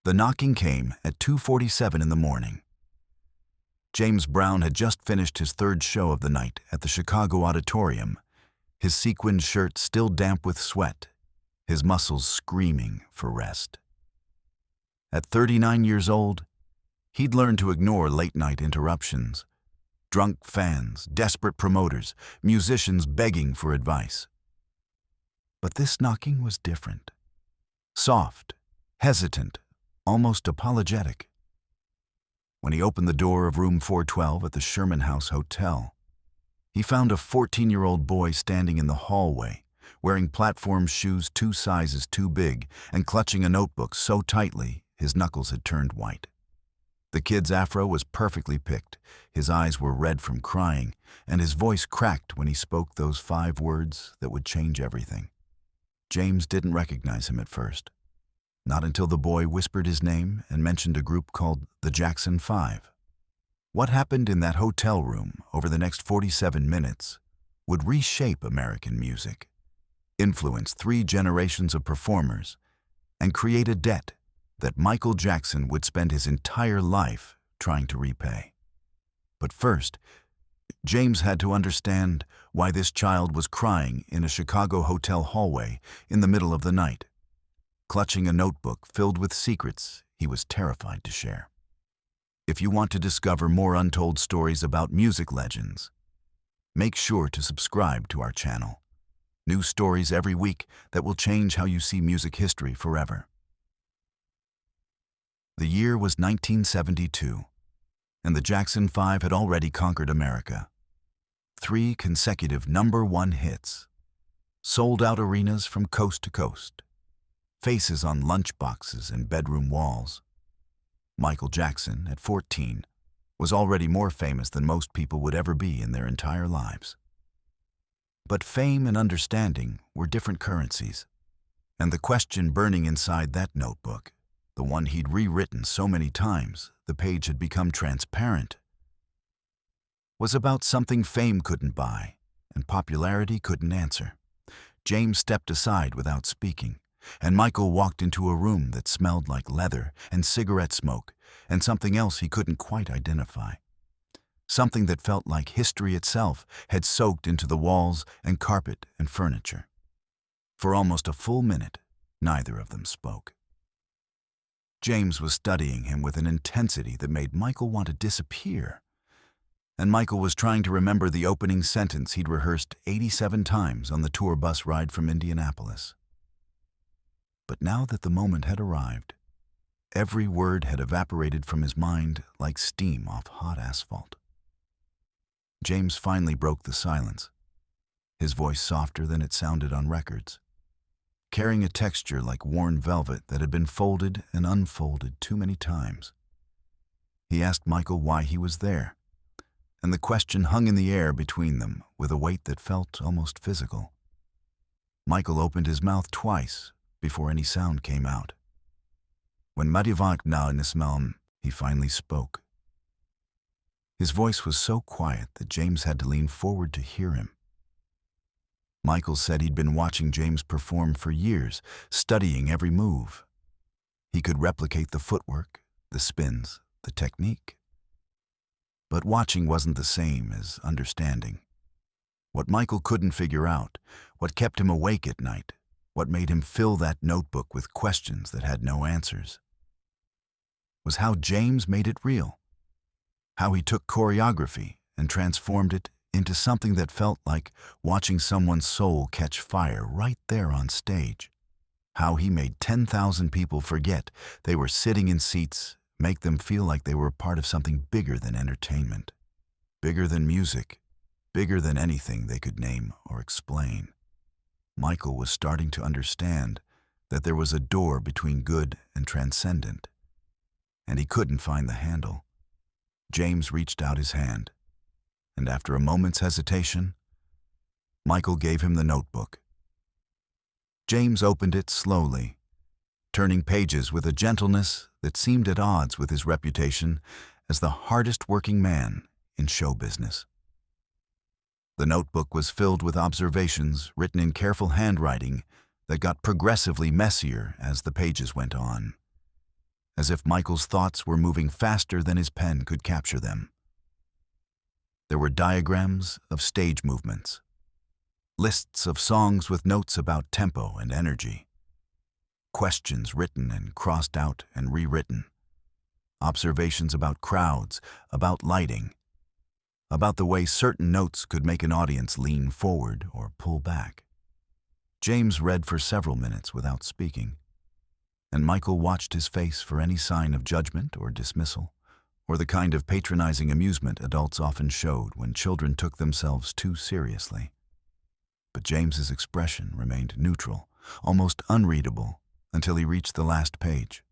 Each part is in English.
The knocking came at 2:47 in the morning. James Brown had just finished his third show of the night at the Chicago Auditorium, his sequined shirt still damp with sweat, his muscles screaming for rest. At 39 years old, he'd learned to ignore late-night interruptions, drunk fans, desperate promoters, musicians begging for advice. But this knocking was different. Soft, hesitant, almost apologetic. When he opened the door of room 412 at the Sherman House Hotel, he found a 14-year-old boy standing in the hallway, wearing platform shoes 2 sizes too big and clutching a notebook so tightly his knuckles had turned white. The kid's afro was perfectly picked, his eyes were red from crying, and his voice cracked when he spoke those 5 words that would change everything. James didn't recognize him at first. Not until the boy whispered his name and mentioned a group called the Jackson 5. What happened in that hotel room over the next 47 minutes would reshape American music, influence 3 generations of performers, and create a debt that Michael Jackson would spend his entire life trying to repay. But first, James had to understand why this child was crying in a Chicago hotel hallway in the middle of the night, clutching a notebook filled with secrets he was terrified to share. If you want to discover more untold stories about music legends, make sure to subscribe to our channel. New stories every week that will change how you see music history forever. The year was 1972, and the Jackson 5 had already conquered America. 3 consecutive #1 hits, sold-out arenas from coast to coast, faces on lunchboxes and bedroom walls. Michael Jackson, at 14, was already more famous than most people would ever be in their entire lives. But fame and understanding were different currencies, and the question burning inside that notebook, the one he'd rewritten so many times the page had become transparent, was about something fame couldn't buy and popularity couldn't answer. James stepped aside without speaking, and Michael walked into a room that smelled like leather and cigarette smoke and something else he couldn't quite identify. Something that felt like history itself had soaked into the walls and carpet and furniture. For almost a full minute, neither of them spoke. James was studying him with an intensity that made Michael want to disappear. And Michael was trying to remember the opening sentence he'd rehearsed 87 times on the tour bus ride from Indianapolis. But now that the moment had arrived, every word had evaporated from his mind like steam off hot asphalt. James finally broke the silence, his voice softer than it sounded on records, carrying a texture like worn velvet that had been folded and unfolded too many times. He asked Michael why he was there, and the question hung in the air between them with a weight that felt almost physical. Michael opened his mouth twice before any sound came out. When Madivank na nismalm, he finally spoke. His voice was so quiet that James had to lean forward to hear him. Michael said he'd been watching James perform for years, studying every move. He could replicate the footwork, the spins, the technique. But watching wasn't the same as understanding. What Michael couldn't figure out, what kept him awake at night, what made him fill that notebook with questions that had no answers, was how James made it real. How he took choreography and transformed it into something that felt like watching someone's soul catch fire right there on stage. How he made 10,000 people forget they were sitting in seats, make them feel like they were part of something bigger than entertainment, bigger than music, bigger than anything they could name or explain. Michael was starting to understand that there was a door between good and transcendent, and he couldn't find the handle. James reached out his hand, and after a moment's hesitation, Michael gave him the notebook. James opened it slowly, turning pages with a gentleness that seemed at odds with his reputation as the hardest working man in show business. The notebook was filled with observations written in careful handwriting that got progressively messier as the pages went on. as if Michael's thoughts were moving faster than his pen could capture them. There were diagrams of stage movements, lists of songs with notes about tempo and energy, questions written and crossed out and rewritten, observations about crowds, about lighting, about the way certain notes could make an audience lean forward or pull back. James read for several minutes without speaking, and Michael watched his face for any sign of judgment or dismissal, or the kind of patronizing amusement adults often showed when children took themselves too seriously. But James's expression remained neutral, almost unreadable, until he reached the last page.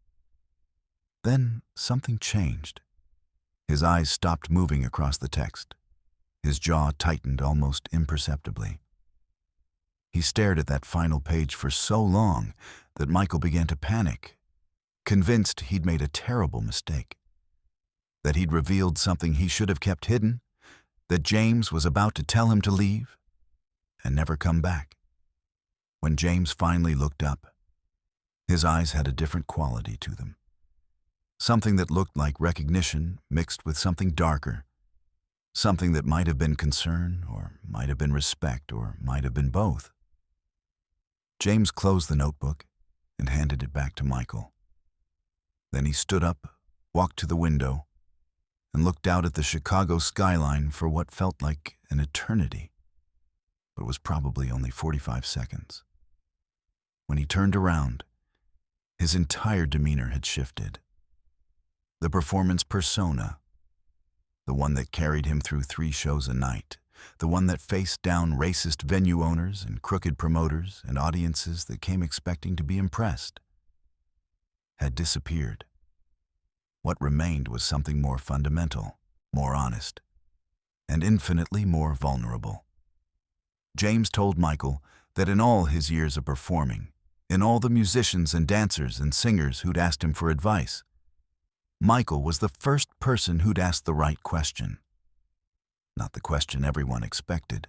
Then something changed. His eyes stopped moving across the text. His jaw tightened almost imperceptibly. He stared at that final page for so long that Michael began to panic, convinced he'd made a terrible mistake, that he'd revealed something he should have kept hidden, that James was about to tell him to leave and never come back. When James finally looked up, his eyes had a different quality to them, something that looked like recognition mixed with something darker, something that might have been concern or might have been respect or might have been both. James closed the notebook and handed it back to Michael. Then he stood up, walked to the window, and looked out at the Chicago skyline for what felt like an eternity, but was probably only 45 seconds. When he turned around, his entire demeanor had shifted. The performance persona, the one that carried him through 3 shows a night, the one that faced down racist venue owners and crooked promoters and audiences that came expecting to be impressed, had disappeared. What remained was something more fundamental, more honest, and infinitely more vulnerable. James told Michael that in all his years of performing, in all the musicians and dancers and singers who'd asked him for advice, Michael was the first person who'd asked the right question. Not the question everyone expected,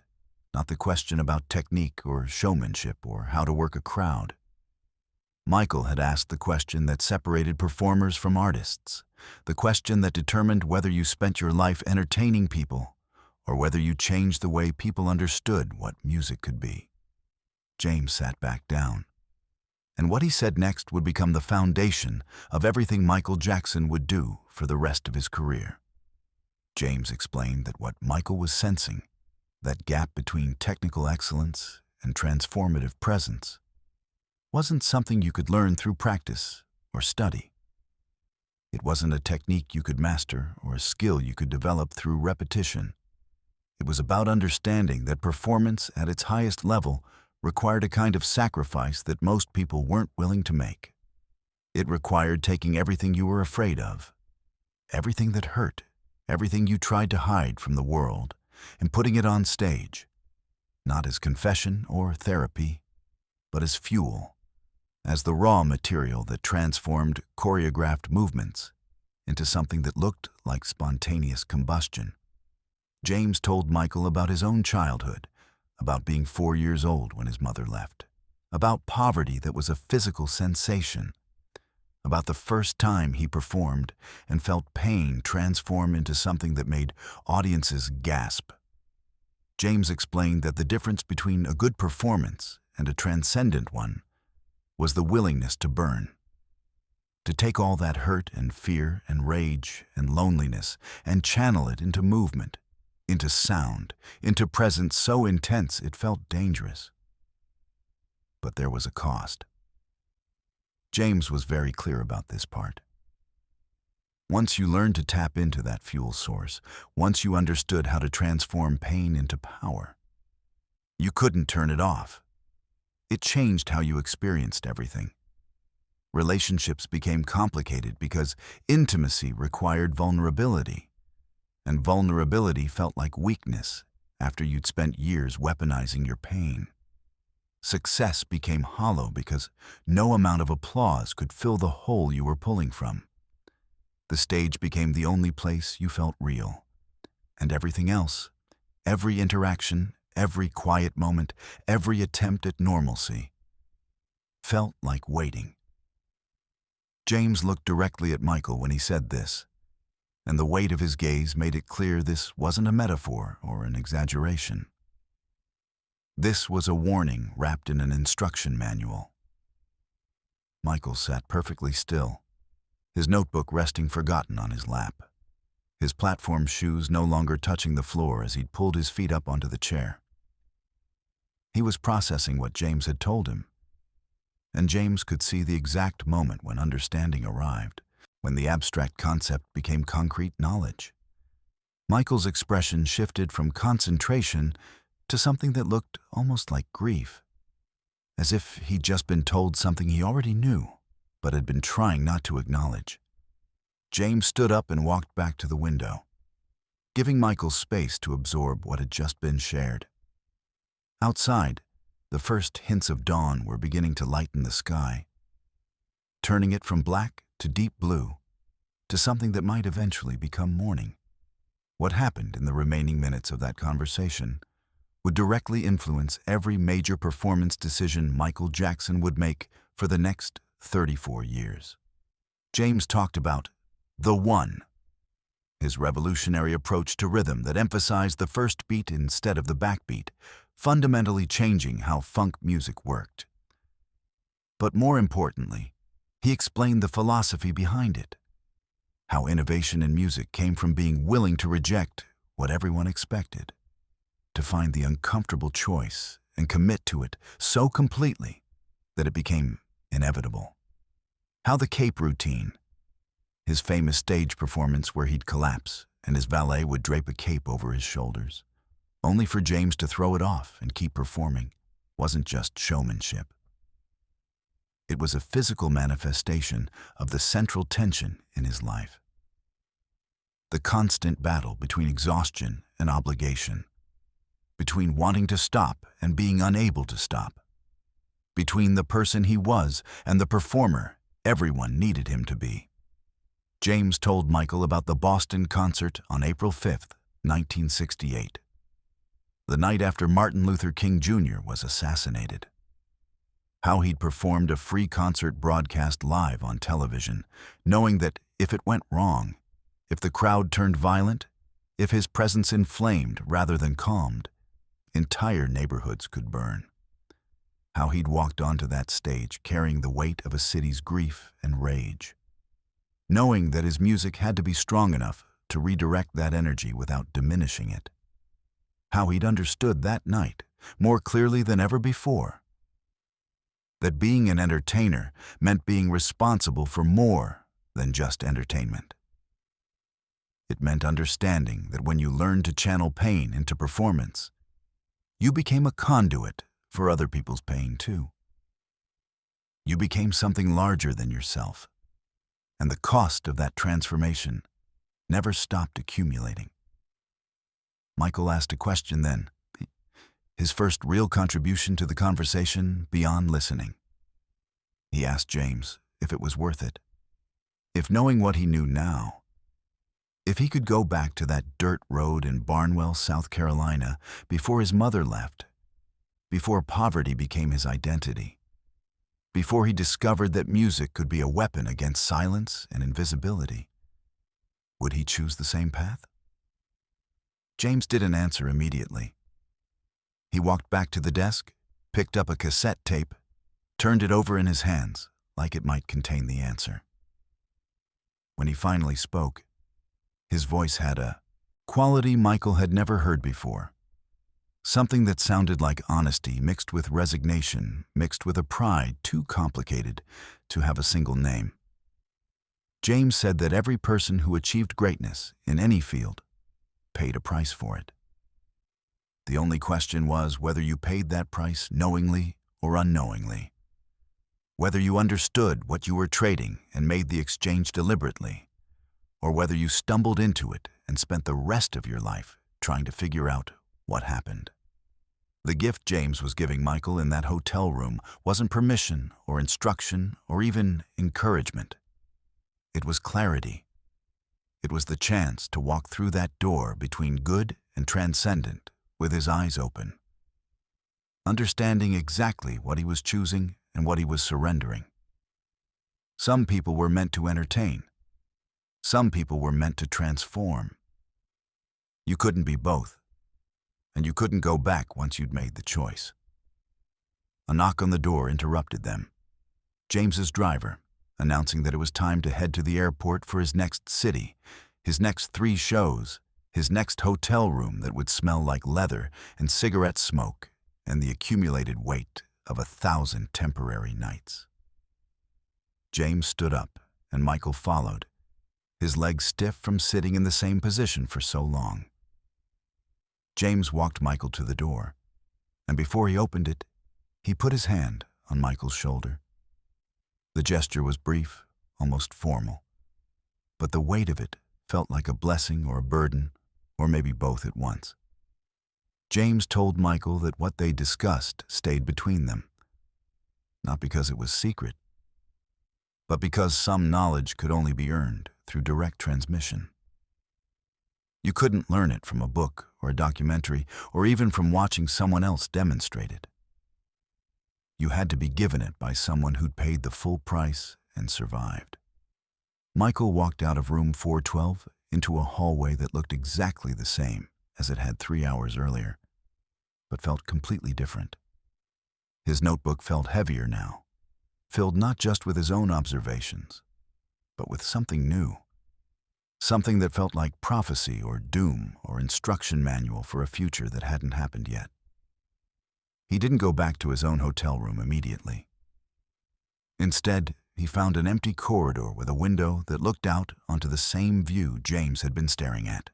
not the question about technique or showmanship or how to work a crowd. Michael had asked the question that separated performers from artists, the question that determined whether you spent your life entertaining people or whether you changed the way people understood what music could be. James sat back down, and what he said next would become the foundation of everything Michael Jackson would do for the rest of his career. James explained that what Michael was sensing, that gap between technical excellence and transformative presence, wasn't something you could learn through practice or study. It wasn't a technique you could master or a skill you could develop through repetition. It was about understanding that performance at its highest level required a kind of sacrifice that most people weren't willing to make. It required taking everything you were afraid of, everything that hurt, everything you tried to hide from the world, and putting it on stage, not as confession or therapy, but as fuel, as the raw material that transformed choreographed movements into something that looked like spontaneous combustion. James told Michael about his own childhood, about being 4 years old when his mother left, about poverty that was a physical sensation, about the first time he performed and felt pain transform into something that made audiences gasp. James explained that the difference between a good performance and a transcendent one was the willingness to burn, to take all that hurt and fear and rage and loneliness and channel it into movement, into sound, into presence so intense it felt dangerous. But there was a cost. James was very clear about this part. Once you learned to tap into that fuel source, once you understood how to transform pain into power, you couldn't turn it off. It changed how you experienced everything. Relationships became complicated because intimacy required vulnerability, and vulnerability felt like weakness after you'd spent years weaponizing your pain. Success became hollow because no amount of applause could fill the hole you were pulling from. The stage became the only place you felt real, and everything else, every interaction, every quiet moment, every attempt at normalcy, felt like waiting. James looked directly at Michael when he said this, and the weight of his gaze made it clear this wasn't a metaphor or an exaggeration. This was a warning wrapped in an instruction manual. Michael sat perfectly still, his notebook resting forgotten on his lap, his platform shoes no longer touching the floor as he'd pulled his feet up onto the chair. He was processing what James had told him, and James could see the exact moment when understanding arrived, when the abstract concept became concrete knowledge. Michael's expression shifted from concentration to something that looked almost like grief, as if he'd just been told something he already knew, but had been trying not to acknowledge. James stood up and walked back to the window, giving Michael space to absorb what had just been shared. Outside, the first hints of dawn were beginning to lighten the sky, turning it from black to deep blue, to something that might eventually become morning. What happened in the remaining minutes of that conversation would directly influence every major performance decision Michael Jackson would make for the next 34 years. James talked about the one, his revolutionary approach to rhythm that emphasized the first beat instead of the backbeat, fundamentally changing how funk music worked. But more importantly, he explained the philosophy behind it, how innovation in music came from being willing to reject what everyone expected, to find the uncomfortable choice and commit to it so completely that it became inevitable. How the cape routine, his famous stage performance where he'd collapse and his valet would drape a cape over his shoulders, only for James to throw it off and keep performing, wasn't just showmanship. It was a physical manifestation of the central tension in his life. The constant battle between exhaustion and obligation, between wanting to stop and being unable to stop, between the person he was and the performer everyone needed him to be. James told Michael about the Boston concert on April 5th, 1968, the night after Martin Luther King Jr. was assassinated. How he'd performed a free concert broadcast live on television, knowing that if it went wrong, if the crowd turned violent, if his presence inflamed rather than calmed, entire neighborhoods could burn. How he'd walked onto that stage carrying the weight of a city's grief and rage, knowing that his music had to be strong enough to redirect that energy without diminishing it. How he'd understood that night, more clearly than ever before, that being an entertainer meant being responsible for more than just entertainment. It meant understanding that when you learned to channel pain into performance, you became a conduit for other people's pain too. You became something larger than yourself, and the cost of that transformation never stopped accumulating. Michael asked a question then, his first real contribution to the conversation beyond listening. He asked James if it was worth it, if knowing what he knew now, if he could go back to that dirt road in Barnwell, South Carolina, before his mother left, before poverty became his identity, before he discovered that music could be a weapon against silence and invisibility, would he choose the same path? James didn't answer immediately. He walked back to the desk, picked up a cassette tape, turned it over in his hands like it might contain the answer. When he finally spoke, his voice had a quality Michael had never heard before, something that sounded like honesty mixed with resignation, mixed with a pride too complicated to have a single name. James said that every person who achieved greatness in any field paid a price for it. The only question was whether you paid that price knowingly or unknowingly, whether you understood what you were trading and made the exchange deliberately, or whether you stumbled into it and spent the rest of your life trying to figure out what happened. The gift James was giving Michael in that hotel room wasn't permission or instruction or even encouragement. It was clarity. It was the chance to walk through that door between good and transcendent with his eyes open, understanding exactly what he was choosing and what he was surrendering. Some people were meant to entertain. Some people were meant to transform. You couldn't be both, and you couldn't go back once you'd made the choice. A knock on the door interrupted them. James's driver, announcing that it was time to head to the airport for his next city, his next 3 shows, his next hotel room that would smell like leather and cigarette smoke and the accumulated weight of 1,000 temporary nights. James stood up, and Michael followed, his legs stiff from sitting in the same position for so long. James walked Michael to the door, and before he opened it, he put his hand on Michael's shoulder. The gesture was brief, almost formal, but the weight of it felt like a blessing or a burden, or maybe both at once. James told Michael that what they discussed stayed between them, not because it was secret, but because some knowledge could only be earned through direct transmission. You couldn't learn it from a book or a documentary or even from watching someone else demonstrate it. You had to be given it by someone who'd paid the full price and survived. Michael walked out of room 412 into a hallway that looked exactly the same as it had 3 hours earlier, but felt completely different. His notebook felt heavier now, filled not just with his own observations, but with something new. Something that felt like prophecy or doom or instruction manual for a future that hadn't happened yet. He didn't go back to his own hotel room immediately. Instead, he found an empty corridor with a window that looked out onto the same view James had been staring at.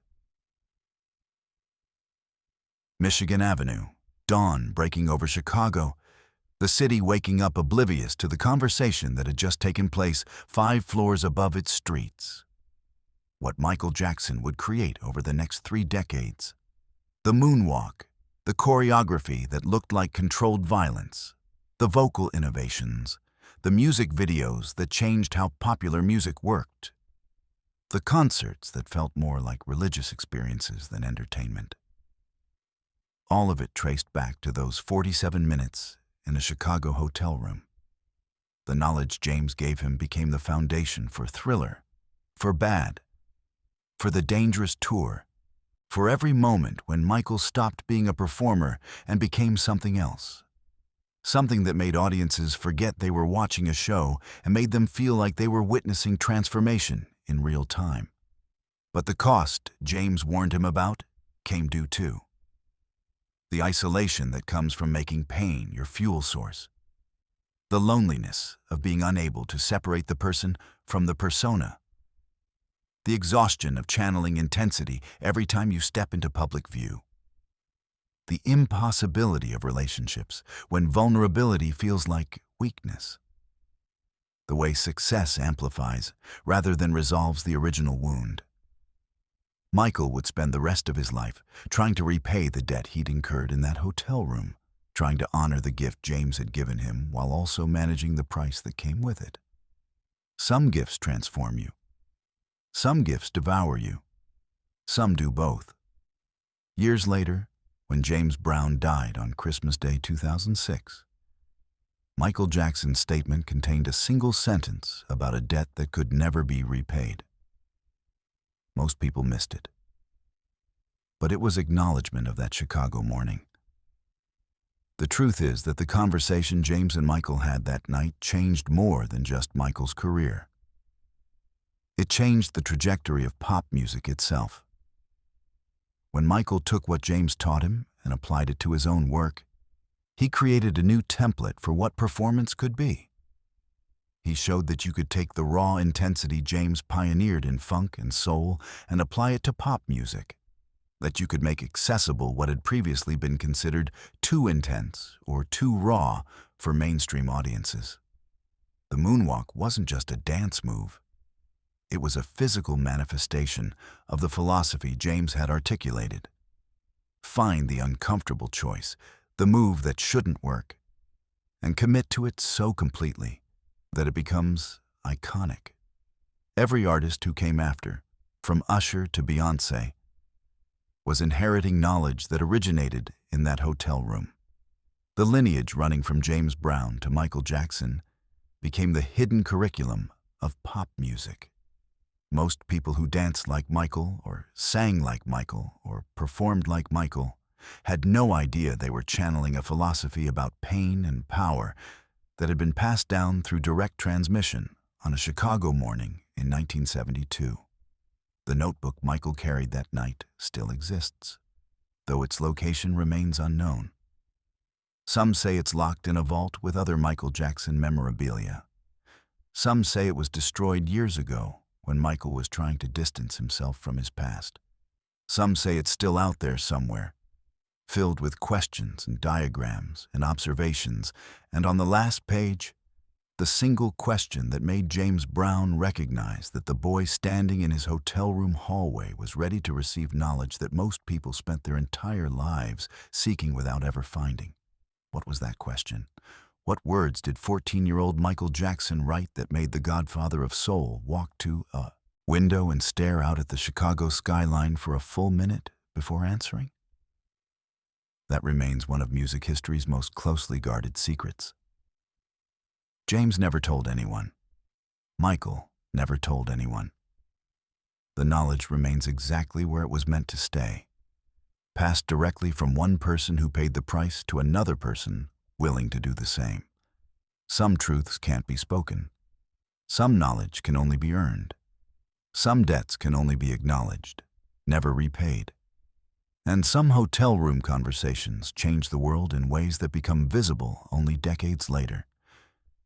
Michigan Avenue, dawn breaking over Chicago, the city waking up oblivious to the conversation that had just taken place 5 floors above its streets. What Michael Jackson would create over the next 3 decades. The moonwalk, the choreography that looked like controlled violence, the vocal innovations, the music videos that changed how popular music worked, the concerts that felt more like religious experiences than entertainment. All of it traced back to those 47 minutes in a Chicago hotel room. The knowledge James gave him became the foundation for Thriller, for Bad, for The Dangerous Tour, for every moment when Michael stopped being a performer and became something else. Something that made audiences forget they were watching a show and made them feel like they were witnessing transformation in real time. But the cost James warned him about came due too. The isolation that comes from making pain your fuel source. The loneliness of being unable to separate the person from the persona. The exhaustion of channeling intensity every time you step into public view. The impossibility of relationships when vulnerability feels like weakness. The way success amplifies rather than resolves the original wound. Michael would spend the rest of his life trying to repay the debt he'd incurred in that hotel room, trying to honor the gift James had given him while also managing the price that came with it. Some gifts transform you. Some gifts devour you. Some do both. Years later, when James Brown died on Christmas Day 2006, Michael Jackson's statement contained a single sentence about a debt that could never be repaid. Most people missed it. But it was acknowledgement of that Chicago morning. The truth is that the conversation James and Michael had that night changed more than just Michael's career. It changed the trajectory of pop music itself. When Michael took what James taught him and applied it to his own work, he created a new template for what performance could be. He showed that you could take the raw intensity James pioneered in funk and soul and apply it to pop music, that you could make accessible what had previously been considered too intense or too raw for mainstream audiences. The moonwalk wasn't just a dance move. It was a physical manifestation of the philosophy James had articulated. Find the uncomfortable choice, the move that shouldn't work, and commit to it so completely that it becomes iconic. Every artist who came after, from Usher to Beyoncé, was inheriting knowledge that originated in that hotel room. The lineage running from James Brown to Michael Jackson became the hidden curriculum of pop music. Most people who danced like Michael, or sang like Michael, or performed like Michael had no idea they were channeling a philosophy about pain and power that had been passed down through direct transmission on a Chicago morning in 1972. The notebook Michael carried that night still exists, though its location remains unknown. Some say it's locked in a vault with other Michael Jackson memorabilia. Some say it was destroyed years ago when Michael was trying to distance himself from his past. Some say it's still out there somewhere, filled with questions and diagrams and observations, and on the last page, the single question that made James Brown recognize that the boy standing in his hotel room hallway was ready to receive knowledge that most people spent their entire lives seeking without ever finding. What was that question? What words did 14-year-old Michael Jackson write that made the godfather of soul walk to a window and stare out at the Chicago skyline for a full minute before answering? That remains one of music history's most closely guarded secrets. James never told anyone. Michael never told anyone. The knowledge remains exactly where it was meant to stay, passed directly from one person who paid the price to another person willing to do the same. Some truths can't be spoken. Some knowledge can only be earned. Some debts can only be acknowledged, never repaid. And some hotel room conversations change the world in ways that become visible only decades later.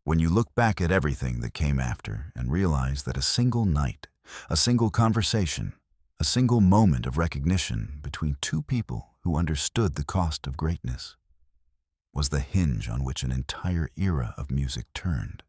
When you look back at everything that came after and realize that a single night, a single conversation, a single moment of recognition between two people who understood the cost of greatness was the hinge on which an entire era of music turned.